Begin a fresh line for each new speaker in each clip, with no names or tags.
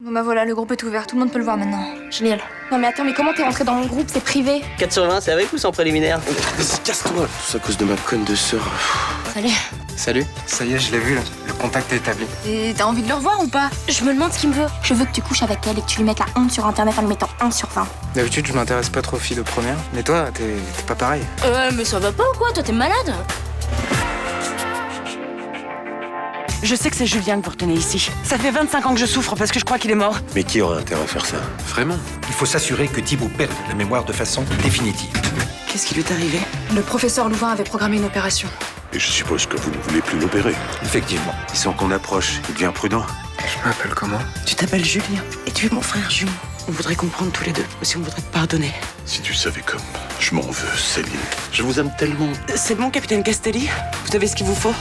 Bon bah voilà, le groupe est ouvert, tout le monde peut le voir maintenant.
Génial. Non mais attends, mais comment t'es rentré dans mon groupe? C'est privé.
4 sur 20, c'est avec ou sans préliminaire?
Vas-y, casse-toi. Tout ça à cause de ma conne de sœur.
Salut.
Salut.
Ça y est, je l'ai vu là. Le contact est établi.
Et t'as envie de le revoir ou pas?
Je me demande ce qu'il me veut. Je veux que tu couches avec elle et que tu lui mettes la honte sur internet en lui mettant 1 sur 20.
D'habitude, je m'intéresse pas trop aux filles de première. Mais toi, t'es pas pareil.
Mais ça va pas ou quoi? Toi t'es malade?
Je sais que c'est Julien que vous retenez ici. Ça fait 25 ans que je souffre parce que je crois qu'il est mort.
Mais qui aurait intérêt à faire ça?
Vraiment?
Il faut s'assurer que Thibaut perde la mémoire de façon définitive.
Qu'est-ce qui lui est arrivé?
Le professeur Louvain avait programmé une opération.
Et je suppose que vous ne voulez plus l'opérer.
Effectivement.
Il sent qu'on approche. Il devient prudent.
Je m'appelle comment?
Tu t'appelles Julien et tu es mon frère jumeau. On voudrait comprendre tous les deux, aussi on voudrait te pardonner.
Si tu savais comme je m'en veux, Céline. Je vous aime tellement.
C'est bon, capitaine Castelli? Vous avez ce qu'il vous faut?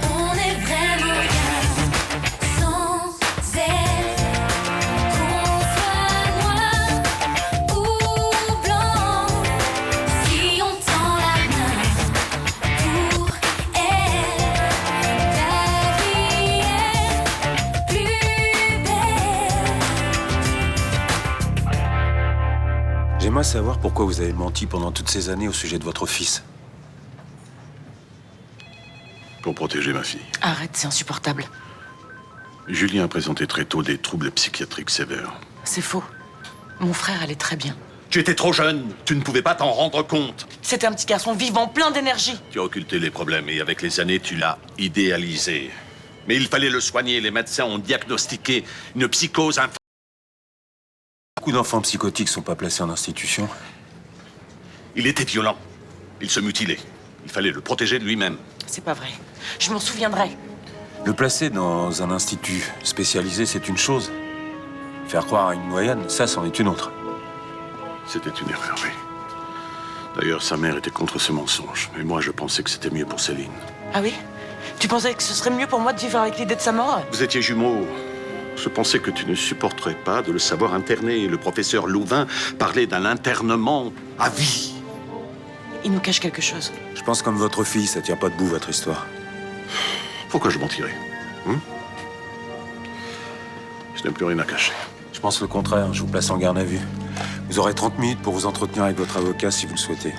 On est vraiment bien sans elle. Qu'on soit noir ou blanc, si on tend la main pour elle, la vie est plus belle.
J'aimerais savoir pourquoi vous avez menti pendant toutes ces années au sujet de votre fils. Pour protéger ma fille.
Arrête, c'est insupportable.
Julien a présenté très tôt des troubles psychiatriques sévères.
C'est faux. Mon frère allait très bien.
Tu étais trop jeune, tu ne pouvais pas t'en rendre compte.
C'était un petit garçon vivant, plein d'énergie.
Tu as occulté les problèmes et avec les années, tu l'as idéalisé. Mais il fallait le soigner, les médecins ont diagnostiqué une psychose infantile.
Beaucoup d'enfants psychotiques sont pas placés en institution.
Il était violent, il se mutilait. Il fallait le protéger de lui-même.
C'est pas vrai. Je m'en souviendrai.
Le placer dans un institut spécialisé, c'est une chose. Faire croire à une noyade, ça, c'en est une autre. C'était une erreur, oui. D'ailleurs, sa mère était contre ce mensonge. Mais moi, je pensais que c'était mieux pour Céline.
Ah oui? Tu pensais que ce serait mieux pour moi de vivre avec l'idée de sa mort?
Vous étiez jumeaux. Je pensais que tu ne supporterais pas de le savoir interné. Le professeur Louvain parlait d'un internement à vie.
Il nous cache quelque chose.
Je pense comme votre fille, ça tient pas debout, votre histoire.
Pourquoi je mentirais Je n'ai plus rien à cacher.
Je pense le contraire, je vous place en garde à vue. Vous aurez 30 minutes pour vous entretenir avec votre avocat si vous le souhaitez.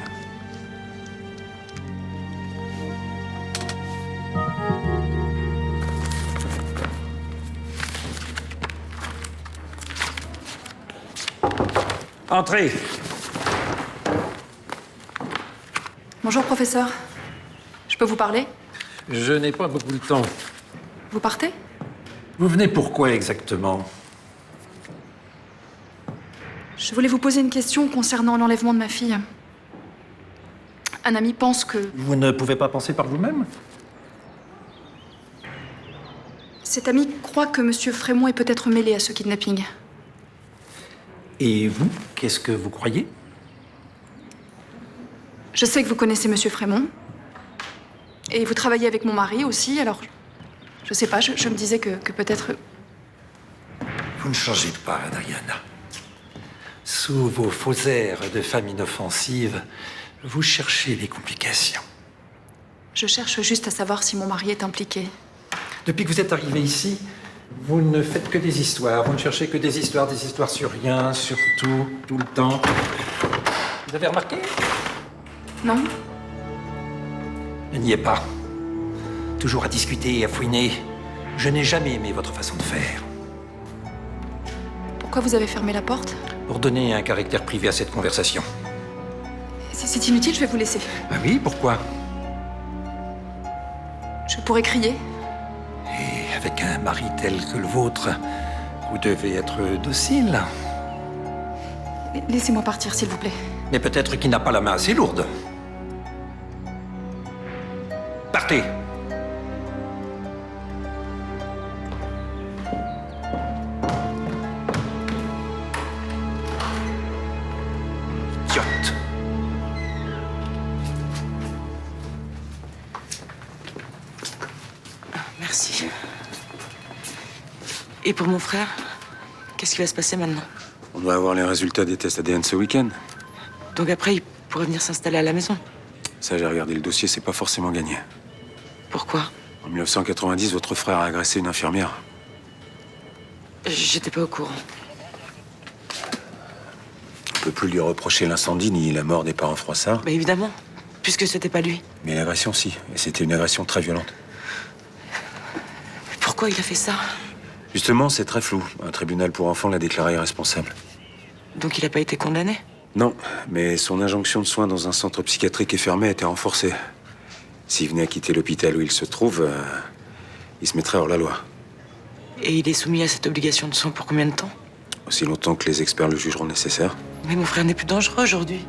Entrez.
Bonjour professeur. Je peux vous parler?
Je n'ai pas beaucoup de temps.
Vous partez?
Vous venez pourquoi exactement?
Je voulais vous poser une question concernant l'enlèvement de ma fille. Un ami pense que
Vous ne pouvez pas penser par vous-même?
cet ami croit que Monsieur Frémont est peut-être mêlé à ce kidnapping.
Et vous, qu'est-ce que vous croyez?
Je sais que vous connaissez Monsieur Frémont. Et vous travaillez avec mon mari aussi, alors... Je sais pas, je me disais que peut-être...
Vous ne changez pas, Adriana. Sous vos faux airs de femme inoffensive, vous cherchez les complications.
Je cherche juste à savoir si mon mari est impliqué.
Depuis que vous êtes arrivé ici, vous ne faites que des histoires. Vous ne cherchez que des histoires sur rien, sur tout le temps. Vous avez remarqué?
Non?
Ne niez pas. Toujours à discuter et à fouiner. Je n'ai jamais aimé votre façon de faire.
Pourquoi vous avez fermé la porte?
Pour donner un caractère privé à cette conversation.
C'est inutile, je vais vous laisser.
Ah oui, pourquoi?
Je pourrais crier.
Et avec un mari tel que le vôtre, vous devez être docile.
Laissez-moi partir, s'il vous plaît.
Mais peut-être qu'il n'a pas la main assez lourde. Partez. Idiote.
Merci. Et pour mon frère, qu'est-ce qui va se passer maintenant?
On doit avoir les résultats des tests ADN ce week-end.
Donc après, il pourrait venir s'installer à la maison?
Ça, j'ai regardé le dossier, c'est pas forcément gagné.
Pourquoi?
En 1990, votre frère a agressé une infirmière.
J'étais pas au courant.
On peut plus lui reprocher l'incendie ni la mort des parents Froissart.
Bah évidemment, puisque c'était pas lui.
Mais l'agression, si. Et c'était une agression très violente.
Pourquoi il a fait ça?
Justement, c'est très flou. Un tribunal pour enfants l'a déclaré irresponsable.
Donc il a pas été condamné?
Non, mais son injonction de soins dans un centre psychiatrique est fermée a été renforcée. S'il venait à quitter l'hôpital où il se trouve, il se mettrait hors la loi.
Et il est soumis à cette obligation de soins pour combien de temps?
Aussi longtemps que les experts le jugeront nécessaire.
Mais mon frère n'est plus dangereux aujourd'hui.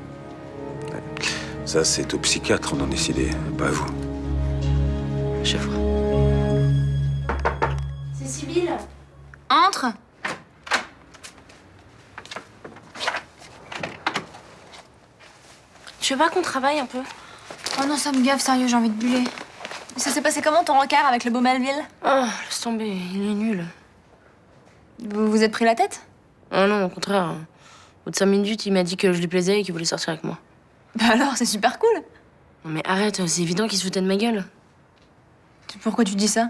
Ça, c'est au psychiatre d'en décider, pas à vous.
Je vois.
C'est Sibylle.
Entre.
Tu veux pas qu'on travaille un peu?
Oh non, ça me gave, sérieux, j'ai envie de buller. Ça s'est passé comment ton rencard avec le beau Melville?
Oh, laisse tomber, il est nul.
Vous vous êtes pris la tête?
Oh non, au contraire. Au bout de 5 minutes, il m'a dit que je lui plaisais et qu'il voulait sortir avec moi.
Bah alors, c'est super cool.
Non mais arrête, c'est évident qu'il se foutait de ma gueule.
Pourquoi tu dis ça?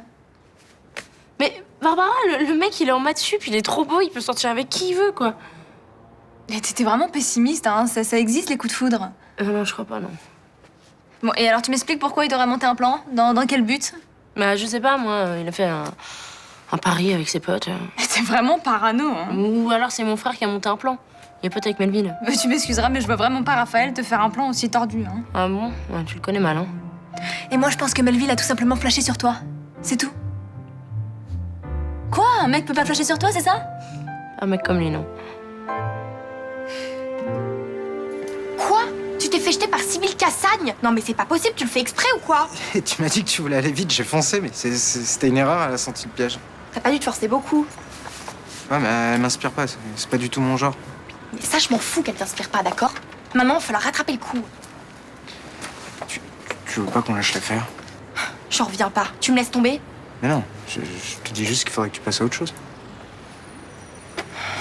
Mais Barbara, le mec, il est en maths sup, il est trop beau, il peut sortir avec qui il veut, quoi.
Mais t'étais vraiment pessimiste, hein. Ça existe, les coups de foudre.
Non, je crois pas, non.
Bon, et alors tu m'expliques pourquoi il devrait monter un plan? Dans quel but?
Bah, je sais pas, moi, il a fait un pari avec ses potes.
T'es vraiment parano, hein.
Ou alors c'est mon frère qui a monté un plan. Il est pote avec Melville.
Mais tu m'excuseras, mais je vois vraiment pas Raphaël te faire un plan aussi tordu, hein.
Ah bon? Ouais, tu le connais mal, hein.
Et moi, je pense que Melville a tout simplement flashé sur toi. C'est tout. Quoi? Un mec peut pas flasher sur toi, c'est ça?
Un mec comme lui, non. Quoi? Tu t'es fait jeter par Sibylle Cassagne? Non mais c'est pas possible, tu le fais exprès ou quoi?
Et tu m'as dit que tu voulais aller vite, j'ai foncé, mais c'était une erreur, elle a senti le piège.
T'as pas dû te forcer beaucoup.
Ouais, mais elle m'inspire pas, c'est pas du tout mon genre.
Mais ça, je m'en fous qu'elle t'inspire pas, d'accord? Maintenant, il va falloir rattraper le coup.
Tu veux pas qu'on lâche l'affaire?
J'en reviens pas. Tu me laisses tomber?
Mais non, je te dis juste qu'il faudrait que tu passes à autre chose.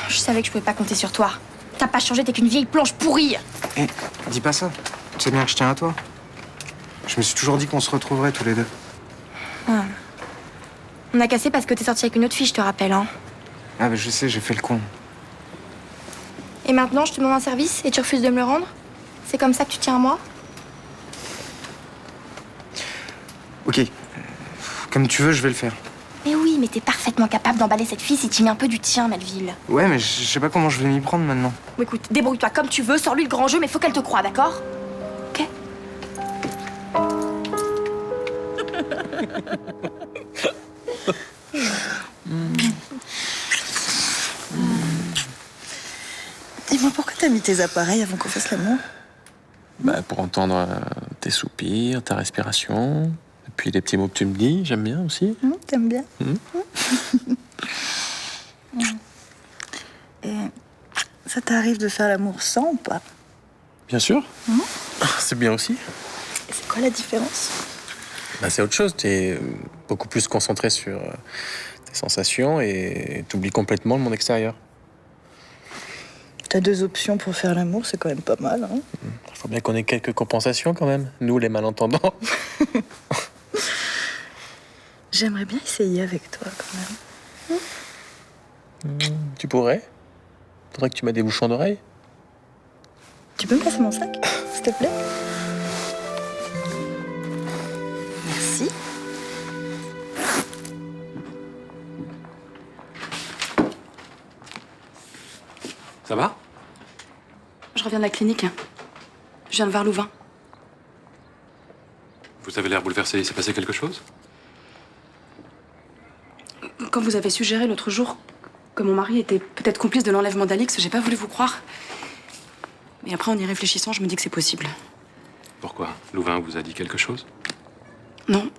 Je savais que je pouvais pas compter sur toi. T'as pas changé, t'es qu'une vieille planche pourrie.
Eh, dis pas ça. Tu sais bien que je tiens à toi. Je me suis toujours dit qu'on se retrouverait tous les deux.
Ah. On a cassé parce que t'es sorti avec une autre fille, je te rappelle, hein.
Ah, bah je sais, j'ai fait le con.
Et maintenant, je te demande un service et tu refuses de me le rendre? C'est comme ça que tu tiens à moi?
Ok. Comme tu veux, je vais le faire.
Mais oui, mais t'es parfaitement capable d'emballer cette fille si tu mets un peu du tien, Melville.
Ouais, mais je sais pas comment je vais m'y prendre maintenant.
Bon, écoute, débrouille-toi comme tu veux, sors-lui le grand jeu, mais faut qu'elle te croie, d'accord? Ok?
Dis-moi, pourquoi t'as mis tes appareils avant qu'on fasse l'amour?
Bah, pour entendre tes soupirs, ta respiration, et puis les petits mots que tu me dis, j'aime bien aussi.
T'aimes bien? Et ça t'arrive de faire l'amour sans ou pas?
Bien sûr. C'est bien aussi.
Et c'est quoi la différence?
Bah, c'est autre chose, t'es beaucoup plus concentré sur tes sensations et t'oublies complètement le monde extérieur.
T'as 2 options pour faire l'amour, c'est quand même pas mal, hein?
Il faut bien qu'on ait quelques compensations quand même, nous les malentendants.
J'aimerais bien essayer avec toi quand même.
Tu pourrais. Faudrait que tu mettes des bouchons d'oreilles.
Tu peux me passer mon sac, s'il te plaît? Merci.
Ça va?
Je reviens de la clinique. Je viens de voir Louvain.
Vous avez l'air bouleversé, il s'est passé quelque chose?
Quand vous avez suggéré l'autre jour que mon mari était peut-être complice de l'enlèvement d'Alix, j'ai pas voulu vous croire. Mais après, en y réfléchissant, je me dis que c'est possible.
Pourquoi? Louvain vous a dit quelque chose?
Non.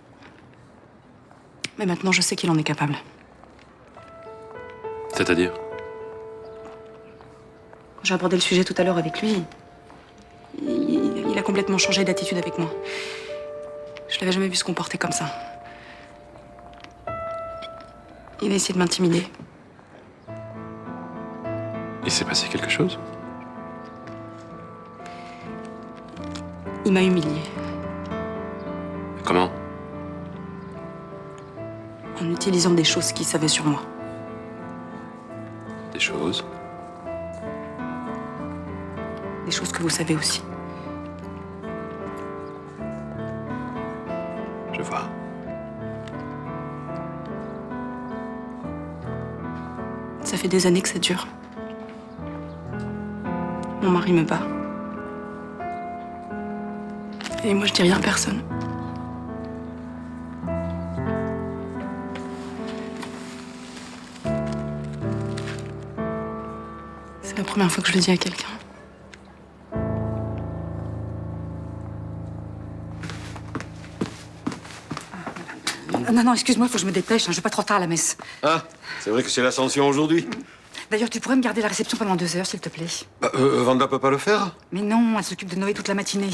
Mais maintenant, je sais qu'il en est capable.
C'est-à-dire?
J'ai abordé le sujet tout à l'heure avec lui. Il a complètement changé d'attitude avec moi. Je l'avais jamais vu se comporter comme ça. Il a essayé de m'intimider.
Il s'est passé quelque chose?
Il m'a humiliée.
Comment?
En utilisant des choses qu'il savait sur moi.
Des choses.
Des choses que vous savez aussi.
Je vois.
Ça fait des années que ça dure. Mon mari me bat. Et moi, je dis rien à personne. C'est la première fois que je le dis à quelqu'un.
Non, excuse-moi, faut que je me dépêche, je vais pas trop tard à la messe.
Ah, c'est vrai que c'est l'ascension aujourd'hui.
D'ailleurs, tu pourrais me garder la réception pendant 2 heures, s'il te plaît.
Bah, Vanda peut pas le faire?
Mais non, elle s'occupe de Noé toute la matinée.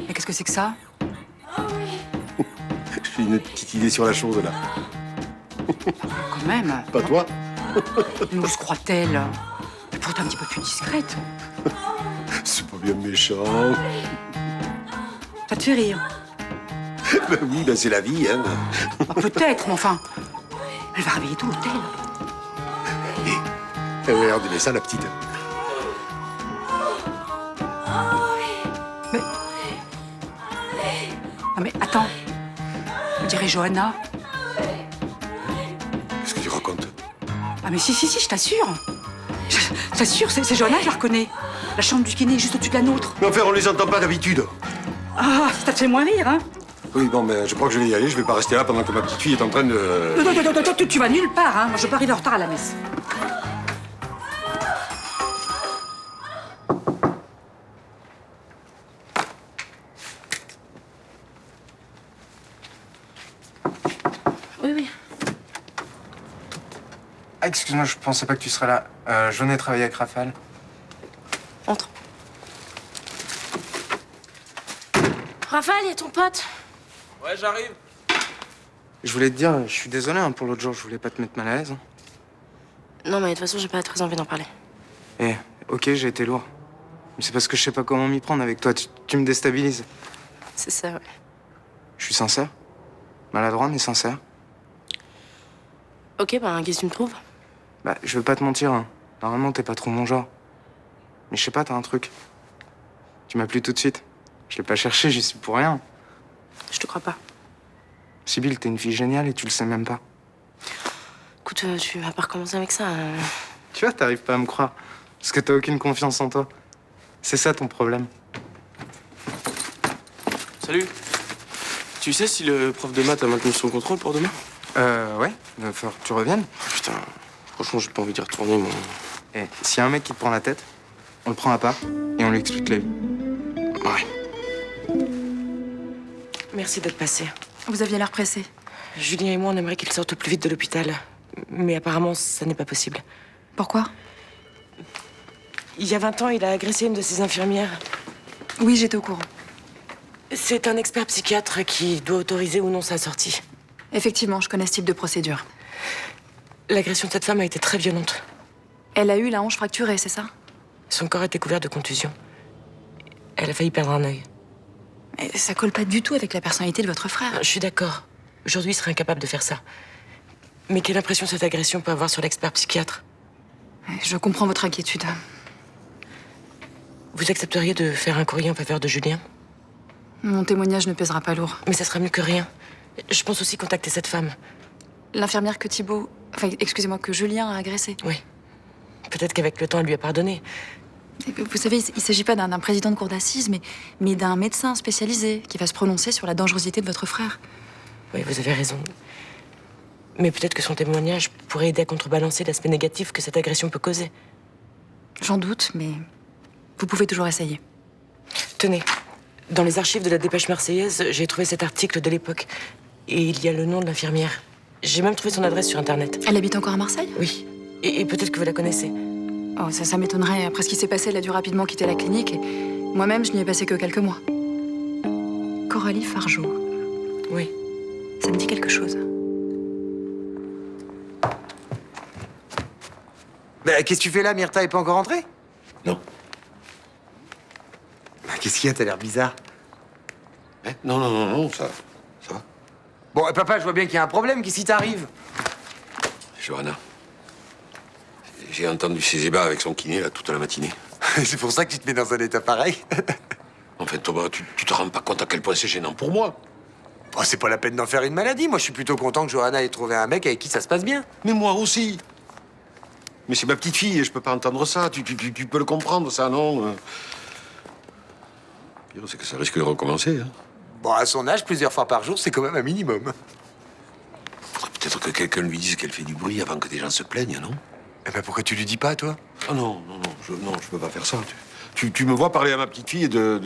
Mais qu'est-ce que c'est que ça?
J'ai une petite idée sur la chose, là.
Quand même.
Pas toi?
Mais où se croit-elle? Elle pourrait être un petit peu plus discrète.
C'est pas bien méchant.
Ça te fait rire?
Ben oui, ben c'est la vie, hein.
Ah, peut-être, mais enfin... Elle va réveiller tout l'hôtel.
Elle a l'air d'aimer ça, la petite.
Mais... Ah, mais attends. On dirait Johanna.
Qu'est-ce que tu racontes?
Ah, mais si, je t'assure. Je t'assure, c'est Johanna, je la reconnais. La chambre du kiné est juste au-dessus de la nôtre.
Mais enfin, on les entend pas d'habitude.
Ah, ça te fait moins rire, hein?
Oui, bon, mais je crois que je vais y aller. Je vais pas rester là pendant que ma petite fille est en train de...
Non, tu vas nulle part, hein? Moi, je veux pas arriver en retard à la messe.
Oui.
Ah, excuse-moi, je pensais pas que tu serais là. Je venais travailler avec Raphaël.
Entre.
Raphaël, y a ton pote.
Ouais, j'arrive.
Je voulais te dire, je suis désolé hein, pour l'autre jour, je voulais pas te mettre mal à l'aise.
Non, mais de toute façon, j'ai pas très envie d'en parler.
Eh, ok, j'ai été lourd. Mais c'est parce que je sais pas comment m'y prendre avec toi. Tu me déstabilises.
C'est ça, ouais.
Je suis sincère. Maladroit, mais sincère.
Ok, ben, qu'est-ce que tu me trouves?
Bah, je veux pas te mentir. Hein. Normalement, t'es pas trop mon genre. Mais je sais pas, t'as un truc. Tu m'as plu tout de suite. Je l'ai pas cherché, j'y suis pour rien.
Je te crois pas.
Sibylle, t'es une fille géniale et tu le sais même pas.
Écoute, tu vas pas recommencer avec ça.
Tu vois, t'arrives pas à me croire. Parce que t'as aucune confiance en toi. C'est ça ton problème.
Salut. Tu sais si le prof de maths a maintenu son contrôle pour demain?
Ouais. Il va falloir que tu reviennes.
Putain, franchement, j'ai pas envie d'y retourner, moi.
Eh, s'il y a un mec qui te prend la tête, on le prend à part et on lui explique la vie.
Ouais.
Merci d'être passé.
Vous aviez l'air pressé.
Julien et moi, on aimerait qu'il sorte au plus vite de l'hôpital. Mais apparemment, ça n'est pas possible.
Pourquoi?
Il y a 20 ans, il a agressé une de ses infirmières.
Oui, j'étais au courant.
C'est un expert psychiatre qui doit autoriser ou non sa sortie.
Effectivement, je connais ce type de procédure.
L'agression de cette femme a été très violente.
Elle a eu la hanche fracturée, c'est ça?
Son corps était couvert de contusions. Elle a failli perdre un œil.
Et ça colle pas du tout avec la personnalité de votre frère.
Je suis d'accord. Aujourd'hui, il serait incapable de faire ça. Mais quelle impression cette agression peut avoir sur l'expert psychiatre?
Je comprends votre inquiétude.
Vous accepteriez de faire un courrier en faveur de Julien?
Mon témoignage ne pèsera pas lourd.
Mais ça sera mieux que rien. Je pense aussi contacter cette femme.
L'infirmière que Thibault... Enfin, excusez-moi, que Julien a agressée.
Oui. Peut-être qu'avec le temps, elle lui a pardonné.
Vous savez, il ne s'agit pas d'un président de cour d'assises, mais d'un médecin spécialisé qui va se prononcer sur la dangerosité de votre frère.
Oui, vous avez raison. Mais peut-être que son témoignage pourrait aider à contrebalancer l'aspect négatif que cette agression peut causer.
J'en doute, mais vous pouvez toujours essayer.
Tenez, dans les archives de la Dépêche marseillaise, j'ai trouvé cet article de l'époque. Et il y a le nom de l'infirmière. J'ai même trouvé son adresse sur Internet.
Elle habite encore à Marseille?
Oui. Et peut-être que vous la connaissez.
Oh, ça m'étonnerait. Après ce qui s'est passé, elle a dû rapidement quitter la clinique. Et moi-même, je n'y ai passé que quelques mois. Coralie Fargeau.
Oui.
Ça me dit quelque chose.
Bah, qu'est-ce que tu fais là? Myrtha est pas encore rentrée?
Non.
Bah, qu'est-ce qu'il y a? T'as l'air bizarre.
Non, ça va.
Bon, papa, je vois bien qu'il y a un problème. Qu'est-ce qui t'arrive?
Johanna, j'ai entendu ces ébats avec son kiné là toute la matinée.
C'est pour ça que tu te mets dans un état pareil.
En fait, Thomas, tu te rends pas compte à quel point c'est gênant pour moi.
Bon, c'est pas la peine d'en faire une maladie. Moi, je suis plutôt content que Johanna ait trouvé un mec avec qui ça se passe bien.
Mais moi aussi. Mais c'est ma petite fille et je peux pas entendre ça. Tu peux le comprendre, ça, non? Pire, c'est que ça risque de recommencer. Hein.
Bon, à son âge, plusieurs fois par jour, c'est quand même un minimum.
Faudrait peut-être que quelqu'un lui dise qu'elle fait du bruit avant que des gens se plaignent, non?
Eh ben, pourquoi tu lui dis pas, toi?
Ah non, je peux pas faire ça. Tu me vois parler à ma petite fille de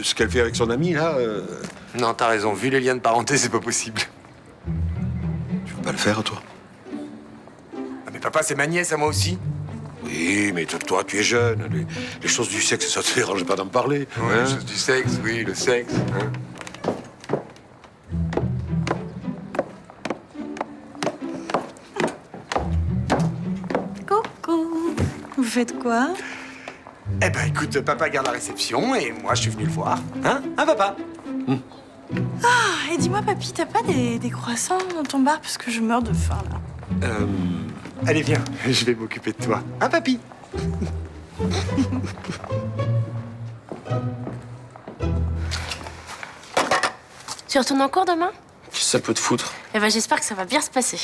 ce qu'elle fait avec son ami, là
Non, t'as raison. Vu les liens de parenté, c'est pas possible.
Tu veux pas le faire, toi?
Ah, mais papa, c'est ma nièce, à moi aussi.
Oui, mais toi, tu es jeune. Les choses du sexe, ça te dérange pas d'en parler.
Ouais,
hein?
les choses du sexe, oui, le sexe. Hein.
Coucou. Vous faites quoi?
Eh ben, écoute, papa garde la réception et moi, je suis venu le voir. Hein, papa?
Ah, et dis-moi, papy, t'as pas des croissants dans ton bar parce que je meurs de faim, là.
Allez, viens, je vais m'occuper de toi. Hein, papy?
Tu retournes en cours demain?
Qu'est-ce que ça peut te foutre?
Eh ben, j'espère que ça va bien se passer.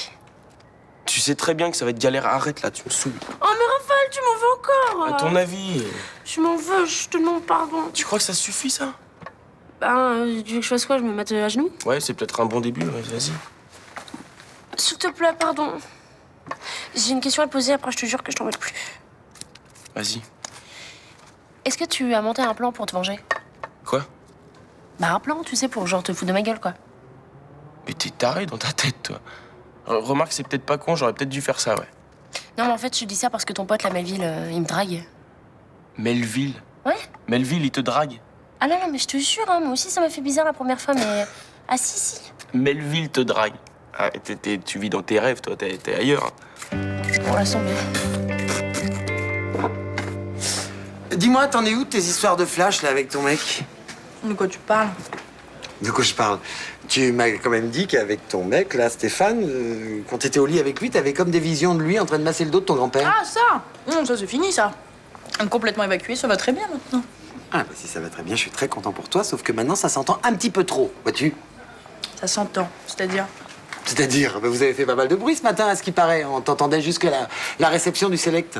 Tu sais très bien que ça va être galère. Arrête là, tu me saoules.
Oh, mais Raphaël, tu m'en veux encore!
À ton avis,
Je m'en veux, je te demande pardon.
tu crois que ça suffit, ça?
Tu veux que je fasse quoi? Je me mette à genoux?
Ouais, c'est peut-être un bon début, ouais, vas-y.
S'il te plaît, pardon. J'ai une question à te poser, après je te jure que je t'embête plus.
Vas-y.
Est-ce que tu as monté un plan pour te venger?
Quoi?
Bah, un plan, tu sais, pour genre te foutre de ma gueule, quoi.
Mais t'es taré dans ta tête, toi. Remarque, c'est peut-être pas con, j'aurais peut-être dû faire ça, ouais.
Non, mais en fait, je te dis ça parce que ton pote, la Melville, il me drague.
Melville?
Ouais?
Melville, il te drague?
Ah non, non, mais je te jure, hein, moi aussi, ça m'a fait bizarre la première fois, mais... Ah si.
Melville te drague. Ah, tu vis dans tes rêves, toi, t'es ailleurs.
Bon, laisse tomber.
Dis-moi, t'en es où de tes histoires de flash, là, avec ton mec?
De quoi tu parles?
De quoi je parle? Tu m'as quand même dit qu'avec ton mec, là, Stéphane, quand t'étais au lit avec lui, t'avais comme des visions de lui en train de masser le dos de ton grand-père.
Ah, ça! Non, ça, c'est fini, ça. Complètement évacué, ça va très bien, maintenant.
Ah, bah si ça va très bien, je suis très content pour toi, sauf que maintenant, ça s'entend un petit peu trop, vois-tu?
Ça s'entend, c'est-à-dire?
C'est-à-dire, bah, vous avez fait pas mal de bruit ce matin, à ce qui paraît. On t'entendait jusqu'à la réception du Select.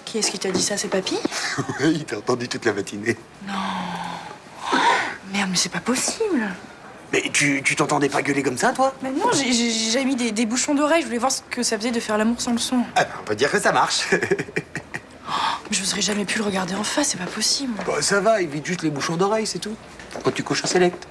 Qui est-ce qui t'a dit ça? C'est papy?
Oui, il t'a entendu toute la matinée.
Non. Merde, mais c'est pas possible.
Mais tu t'entendais pas gueuler comme ça, toi?
Mais non, j'ai mis des bouchons d'oreille. Je voulais voir ce que ça faisait de faire l'amour sans le son.
Ah bah, on peut dire que ça marche.
Mais je n'oserais jamais pu le regarder en face, c'est pas possible.
Bah, ça va, évite juste les bouchons d'oreille, c'est tout. Quand tu coches un Select.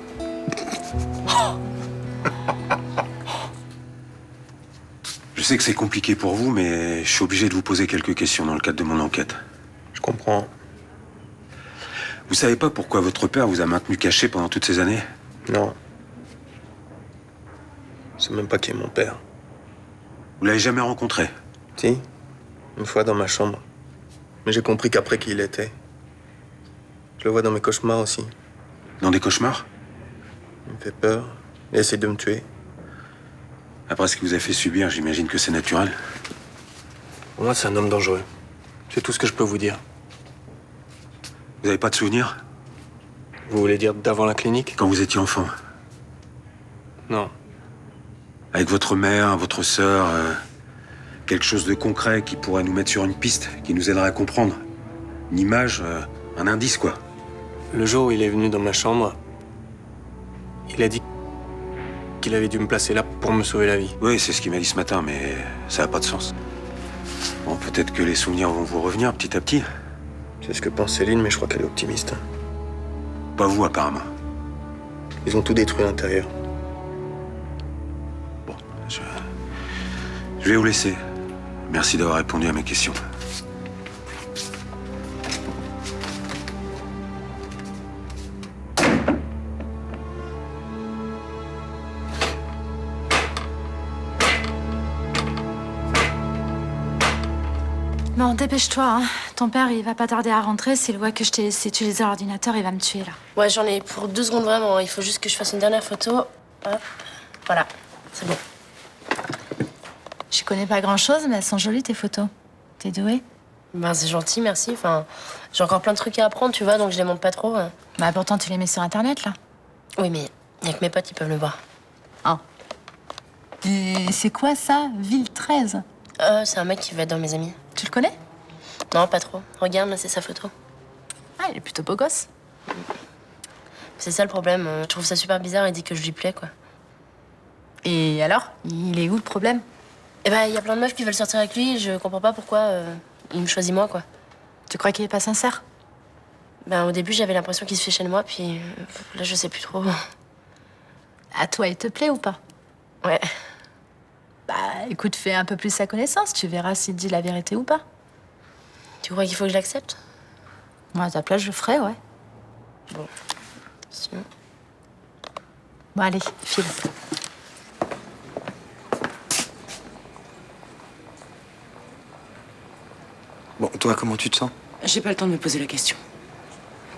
Je sais que c'est compliqué pour vous, mais je suis obligé de vous poser quelques questions dans le cadre de mon enquête.
Je comprends.
Vous savez pas pourquoi votre père vous a maintenu caché pendant toutes ces années?
Non. Je sais même pas qui est mon père.
Vous l'avez jamais rencontré?
Si. Une fois dans ma chambre. Mais j'ai compris qu'après qui il était. Je le vois dans mes cauchemars aussi.
Dans des cauchemars?
Il me fait peur. Il essaie de me tuer.
Après ce qu'il vous a fait subir, j'imagine que c'est naturel.
Pour moi, c'est un homme dangereux. C'est tout ce que je peux vous dire.
Vous avez pas de souvenirs?
Vous voulez dire d'avant la clinique?
Quand vous étiez enfant?
Non.
Avec votre mère, votre sœur, quelque chose de concret qui pourrait nous mettre sur une piste, qui nous aiderait à comprendre. Une image, un indice, quoi.
Le jour où il est venu dans ma chambre, il a dit qu'il avait dû me placer là pour me sauver la vie.
Oui, c'est ce qu'il m'a dit ce matin, mais ça n'a pas de sens. Bon, peut-être que les souvenirs vont vous revenir petit à petit.
C'est ce que pense Céline, mais je crois qu'elle est optimiste.
Pas vous, apparemment.
Ils ont tout détruit à l'intérieur.
Bon, je vais vous laisser. Merci d'avoir répondu à mes questions.
Bon, dépêche-toi, hein. Ton père, il va pas tarder à rentrer. S'il voit que je t'ai laissé utiliser l'ordinateur, il va me tuer, là.
Ouais, j'en ai pour 2 secondes vraiment. Il faut juste que je fasse une dernière photo. Hop, voilà, c'est bon.
Je connais pas grand-chose, mais elles sont jolies, tes photos. T'es douée?
Ben, c'est gentil, merci. Enfin, j'ai encore plein de trucs à apprendre, tu vois, donc je les montre pas trop.
Bah, pourtant, tu les mets sur Internet, là.
Oui, mais y a que mes potes, ils peuvent le voir.
Ah. Et c'est quoi, ça? Ville 13?
C'est un mec qui veut être dans mes amis.
Tu le connais?
Non, pas trop. Regarde, là, c'est sa photo.
Ah, il est plutôt beau gosse.
C'est ça le problème. Je trouve ça super bizarre, il dit que je lui plais, quoi.
Et alors? Il est où, le problème?
Eh ben, il y a plein de meufs qui veulent sortir avec lui, je comprends pas pourquoi il me choisit moi, quoi.
Tu crois qu'il est pas sincère?
Ben, au début, j'avais l'impression qu'il se fichait de moi, puis là, je sais plus trop.
À toi, il te plaît ou pas?
Ouais.
Bah, écoute, fais un peu plus sa connaissance, tu verras s'il dit la vérité ou pas.
Tu crois qu'il faut que je l'accepte?
Moi, à ta place, je le ferais, ouais.
Bon. Sinon...
Bon, allez, file.
Bon, toi, comment tu te sens?
J'ai pas le temps de me poser la question.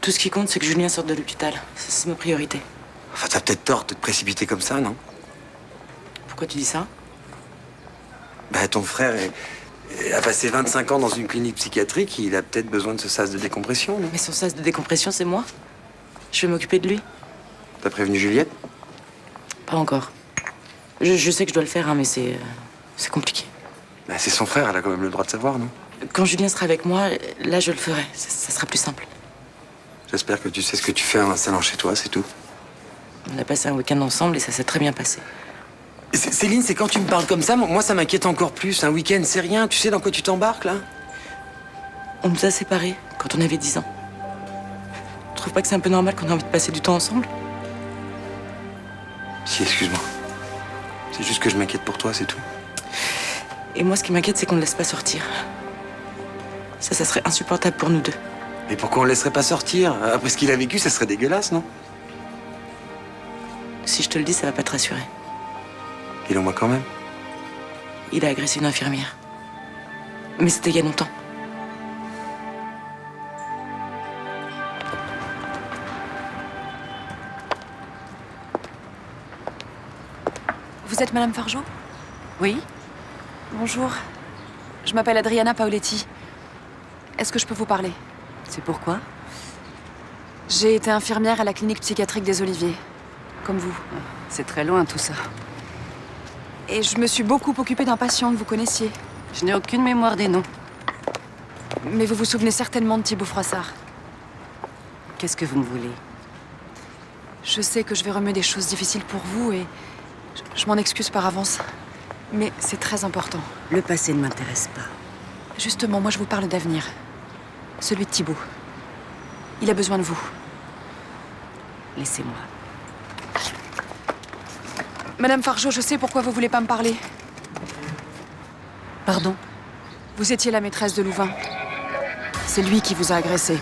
Tout ce qui compte, c'est que Julien sorte de l'hôpital. C'est ma priorité.
Enfin, t'as peut-être tort de te précipiter comme ça, non?
Pourquoi tu dis ça?
Bah, ton frère a passé 25 ans dans une clinique psychiatrique, il a peut-être besoin de ce sas de décompression, non?
Mais son sas de décompression, c'est moi. Je vais m'occuper de lui.
T'as prévenu Juliette?
Pas encore. Je sais que je dois le faire, hein, mais c'est compliqué.
Bah, c'est son frère, elle a quand même le droit de savoir, non?
Quand Julien sera avec moi, là, je le ferai. Ça sera plus simple.
J'espère que tu sais ce que tu fais en installant chez toi, c'est tout.
On a passé un week-end ensemble et ça s'est très bien passé.
Céline, c'est quand tu me parles comme ça, moi ça m'inquiète encore plus. Un week-end, c'est rien. Tu sais dans quoi tu t'embarques, là?
On nous a séparés quand on avait 10 ans. Tu trouves pas que c'est un peu normal qu'on ait envie de passer du temps ensemble?
Si, excuse-moi. C'est juste que je m'inquiète pour toi, c'est tout.
Et moi, ce qui m'inquiète, c'est qu'on ne laisse pas sortir. Ça serait insupportable pour nous deux.
Mais pourquoi on le laisserait pas sortir? Après ce qu'il a vécu, ça serait dégueulasse, non?
Si je te le dis, ça va pas te rassurer.
Dis-le-moi quand même.
Il a agressé une infirmière. Mais c'était il y a longtemps.
Vous êtes Madame Fargeau?
Oui.
Bonjour. Je m'appelle Adriana Paoletti. Est-ce que je peux vous parler?
C'est pourquoi?
J'ai été infirmière à la clinique psychiatrique des Oliviers. Comme vous.
C'est très loin, tout ça.
Et je me suis beaucoup occupée d'un patient que vous connaissiez.
Je n'ai aucune mémoire des noms.
Mais vous vous souvenez certainement de Thibaut Froissart.
Qu'est-ce que vous me voulez?
Je sais que je vais remuer des choses difficiles pour vous et je m'en excuse par avance. Mais c'est très important.
Le passé ne m'intéresse pas.
Justement, moi je vous parle d'avenir. Celui de Thibaut. Il a besoin de vous.
Laissez-moi.
Madame Fargeau, je sais pourquoi vous voulez pas me parler.
Pardon?
Vous étiez la maîtresse de Louvain. C'est lui qui vous a agressé.